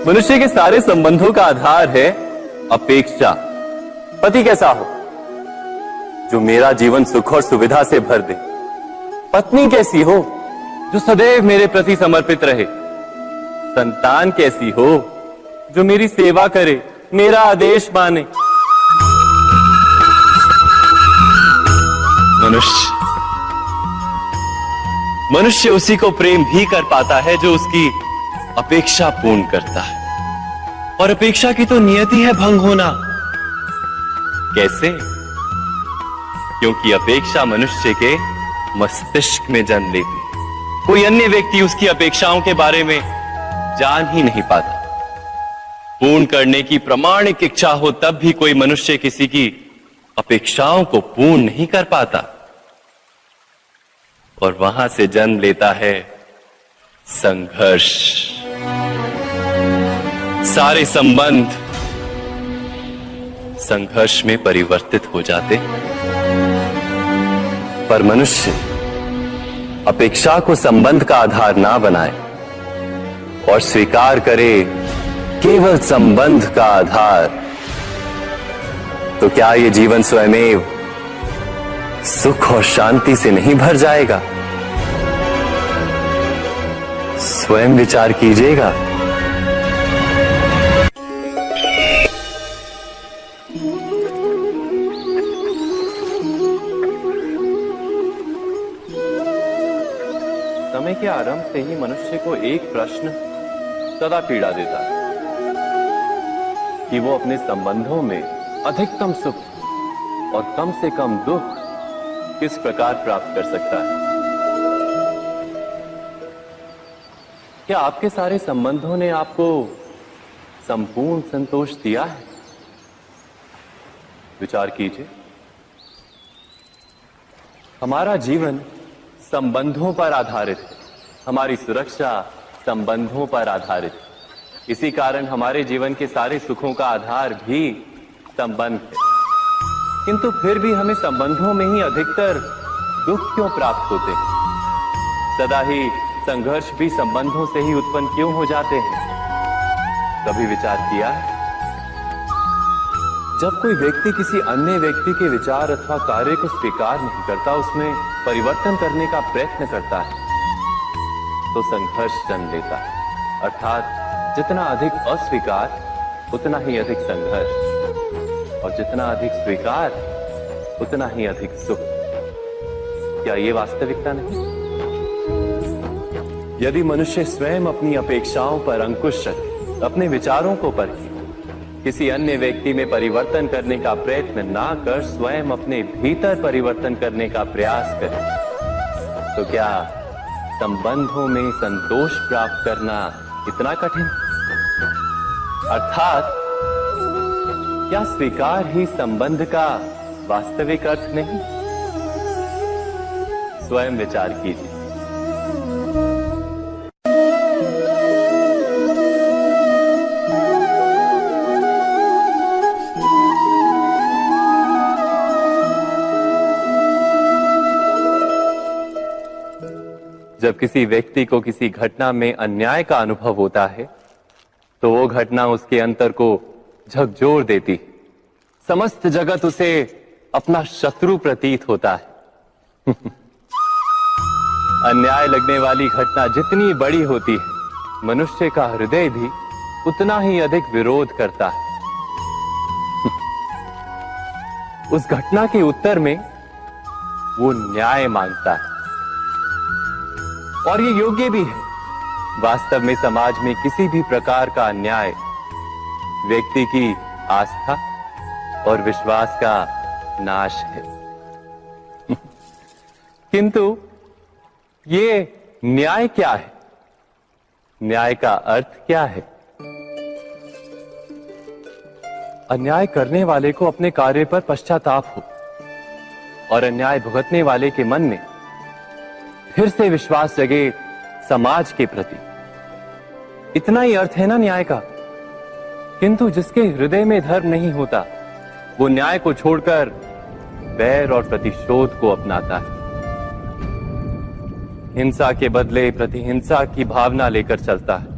मनुष्य के सारे संबंधों का आधार है अपेक्षा। पति कैसा हो जो मेरा जीवन सुख और सुविधा से भर दे। पत्नी कैसी हो जो सदैव मेरे प्रति समर्पित रहे। संतान कैसी हो जो मेरी सेवा करे, मेरा आदेश माने। मनुष्य उसी को प्रेम भी कर पाता है जो उसकी अपेक्षा पूर्ण करता है। और अपेक्षा की तो नियति है भंग होना। कैसे? क्योंकि अपेक्षा मनुष्य के मस्तिष्क में जन्म लेती है। कोई अन्य व्यक्ति उसकी अपेक्षाओं के बारे में जान ही नहीं पाता। पूर्ण करने की प्रामाणिक इच्छा हो तब भी कोई मनुष्य किसी की अपेक्षाओं को पूर्ण नहीं कर पाता। और वहां से जन्म लेता है संघर्ष। सारे संबंध संघर्ष में परिवर्तित हो जाते। पर मनुष्य अपेक्षा को संबंध का आधार ना बनाए और स्वीकार करे केवल संबंध का आधार, तो क्या ये जीवन स्वयमेव सुख और शांति से नहीं भर जाएगा? स्वयं विचार कीजिएगा। समय के आरंभ से ही मनुष्य को एक प्रश्न सदा पीड़ा देता है कि वो अपने संबंधों में अधिकतम सुख और कम से कम दुख किस प्रकार प्राप्त कर सकता है। क्या आपके सारे संबंधों ने आपको संपूर्ण संतोष दिया है? विचार कीजिए। हमारा जीवन संबंधों पर आधारित है। हमारी सुरक्षा संबंधों पर आधारित है। इसी कारण हमारे जीवन के सारे सुखों का आधार भी संबंध है। किंतु फिर भी हमें संबंधों में ही अधिकतर दुख क्यों प्राप्त होते हैं? सदा ही संघर्ष भी संबंधों से ही उत्पन्न क्यों हो जाते हैं? कभी विचार किया है? जब कोई व्यक्ति किसी अन्य व्यक्ति के विचार अथवा कार्य को स्वीकार नहीं करता, उसमें परिवर्तन करने का प्रयत्न करता है, तो संघर्ष जन्म लेता है। अर्थात जितना अधिक अस्वीकार उतना ही अधिक संघर्ष, और जितना अधिक स्वीकार उतना ही अधिक सुख। क्या ये वास्तविकता नहीं? यदि मनुष्य स्वयं अपनी अपेक्षाओं पर अंकुश रखे, अपने विचारों को परखे, किसी अन्य व्यक्ति में परिवर्तन करने का प्रयत्न ना कर स्वयं अपने भीतर परिवर्तन करने का प्रयास करे, तो क्या संबंधों में संतोष प्राप्त करना इतना कठिन? अर्थात क्या स्वीकार ही संबंध का वास्तविक अर्थ नहीं? स्वयं विचार कीजिए। जब किसी व्यक्ति को किसी घटना में अन्याय का अनुभव होता है, तो वो घटना उसके अंतर को झकझोर देती। समस्त जगत उसे अपना शत्रु प्रतीत होता है। अन्याय लगने वाली घटना जितनी बड़ी होती है, मनुष्य का हृदय भी उतना ही अधिक विरोध करता है। उस घटना के उत्तर में वो न्याय मांगता है, और ये योग्य भी है। वास्तव में समाज में किसी भी प्रकार का अन्याय व्यक्ति की आस्था और विश्वास का नाश है। किंतु ये न्याय क्या है? न्याय का अर्थ क्या है? अन्याय करने वाले को अपने कार्य पर पश्चाताप हो और अन्याय भुगतने वाले के मन में फिर से विश्वास जगे समाज के प्रति। इतना ही अर्थ है ना न्याय का। किंतु जिसके हृदय में धर्म नहीं होता, वो न्याय को छोड़कर वैर और प्रतिशोध को अपनाता है। हिंसा के बदले प्रतिहिंसा की भावना लेकर चलता है।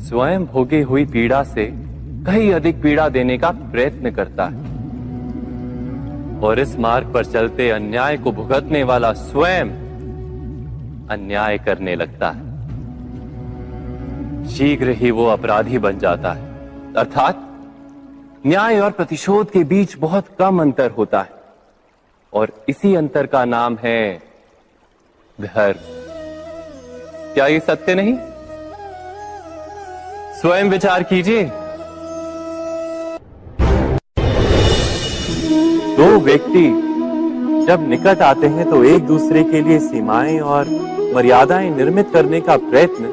स्वयं भोगी हुई पीड़ा से कहीं अधिक पीड़ा देने का प्रयत्न करता है और इस मार्ग पर चलते अन्याय को भुगतने वाला स्वयं अन्याय करने लगता है। शीघ्र ही वो अपराधी बन जाता है, अर्थात न्याय और प्रतिशोध के बीच बहुत कम अंतर होता है और इसी अंतर का नाम है धर्म। क्या ये सत्य नहीं? स्वयं विचार कीजिए। दो व्यक्ति जब निकट आते हैं तो एक दूसरे के लिए सीमाएं और मर्यादाएं निर्मित करने का प्रयत्न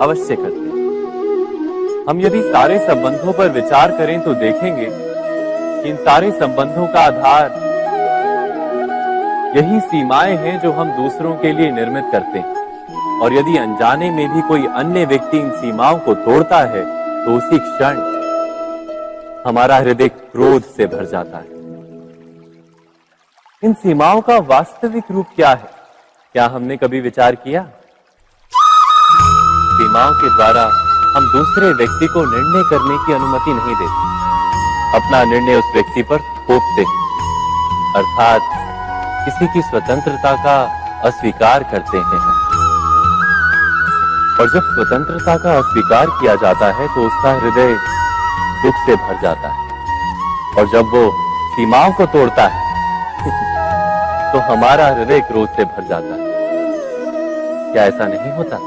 अवश्य करते हैं। हम यदि सारे संबंधों पर विचार करें तो देखेंगे कि इन सारे संबंधों का आधार यही सीमाएं हैं जो हम दूसरों के लिए निर्मित करते हैं। और यदि अनजाने में भी कोई अन्य व्यक्ति इन सीमाओं को तोड़ता है तो उसी क्षण हमारा हृदय क्रोध से भर जाता है। इन सीमाओं का वास्तविक रूप क्या है? क्या हमने कभी विचार किया? सीमाओं के द्वारा हम दूसरे व्यक्ति को निर्णय करने की अनुमति नहीं देते, अपना निर्णय उस व्यक्ति पर थोपते हैं, अर्थात किसी की स्वतंत्रता का अस्वीकार करते हैं। और जब स्वतंत्रता का अस्वीकार किया जाता है तो उसका हृदय दुख से भर जाता है और जब वो सीमाओं को तोड़ता है तो हमारा हृदय क्रोध से भर जाता है। क्या ऐसा नहीं होता?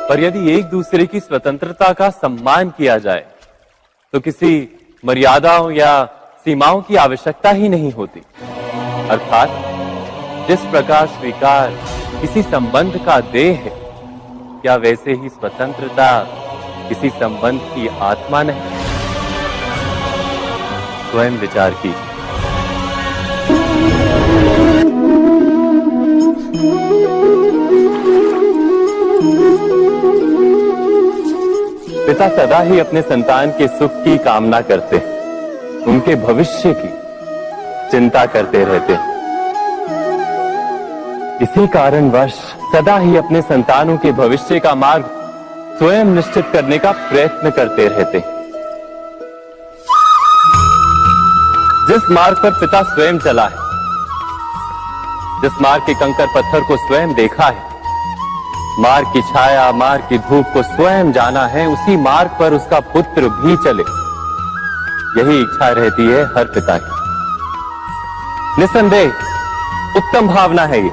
पर यदि एक दूसरे की स्वतंत्रता का सम्मान किया जाए तो किसी मर्यादाओं या सीमाओं की आवश्यकता ही नहीं होती। अर्थात जिस प्रकार स्वीकार किसी संबंध का देह है, क्या वैसे ही स्वतंत्रता किसी संबंध की आत्मा नहीं? स्वयं विचार कीजिए। पिता सदा ही अपने संतान के सुख की कामना करते हैं, उनके भविष्य की चिंता करते रहते हैं। इसी कारणवश सदा ही अपने संतानों के भविष्य का मार्ग स्वयं निश्चित करने का प्रयत्न करते रहते हैं। जिस मार्ग पर पिता स्वयं चला है, जिस मार्ग के कंकर पत्थर को स्वयं देखा है, मार्ग की छाया, मार्ग की धूप को स्वयं जाना है, उसी मार्ग पर उसका पुत्र भी चले, यही इच्छा रहती है हर पिता की। निसंदेह उत्तम भावना है ये,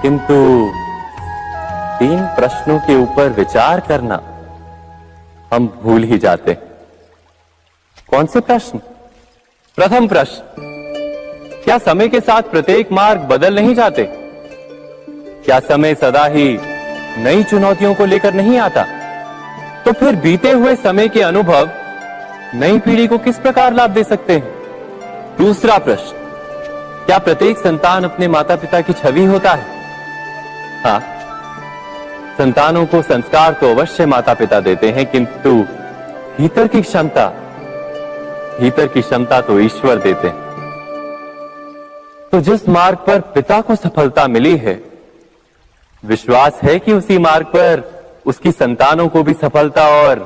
किंतु 3 प्रश्नों के ऊपर विचार करना हम भूल ही जाते। कौन से प्रश्न? प्रथम प्रश्न, क्या समय के साथ प्रत्येक मार्ग बदल नहीं जाते? क्या समय सदा ही नई चुनौतियों को लेकर नहीं आता? तो फिर बीते हुए समय के अनुभव नई पीढ़ी को किस प्रकार लाभ दे सकते हैं? दूसरा प्रश्न, क्या प्रत्येक संतान अपने माता पिता की छवि होता है? हाँ, संतानों को संस्कार तो अवश्य माता पिता देते हैं, किंतु भीतर की क्षमता तो ईश्वर देते हैं। तो जिस मार्ग पर पिता को सफलता मिली है, विश्वास है कि उसी मार्ग पर उसकी संतानों को भी सफलता और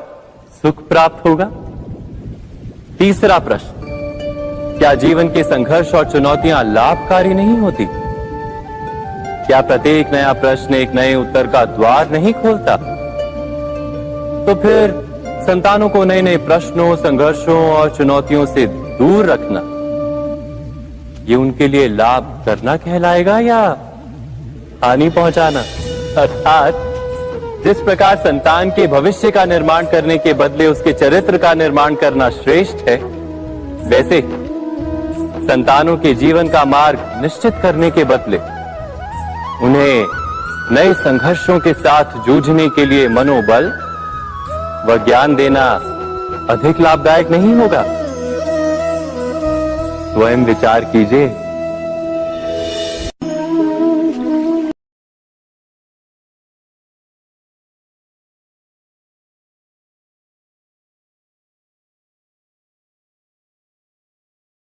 सुख प्राप्त होगा। तीसरा प्रश्न, क्या जीवन के संघर्ष और चुनौतियां लाभकारी नहीं होती? क्या प्रत्येक नया प्रश्न एक नए उत्तर का द्वार नहीं खोलता? तो फिर संतानों को नए नए प्रश्नों, संघर्षों और चुनौतियों से दूर रखना, ये उनके लिए लाभ करना कहलाएगा या हानि पहुंचाना? अर्थात जिस प्रकार संतान के भविष्य का निर्माण करने के बदले उसके चरित्र का निर्माण करना श्रेष्ठ है, वैसे संतानों के जीवन का मार्ग निश्चित करने के बदले उन्हें नए संघर्षों के साथ जूझने के लिए मनोबल व ज्ञान देना अधिक लाभदायक नहीं होगा? स्वयं विचार कीजिए।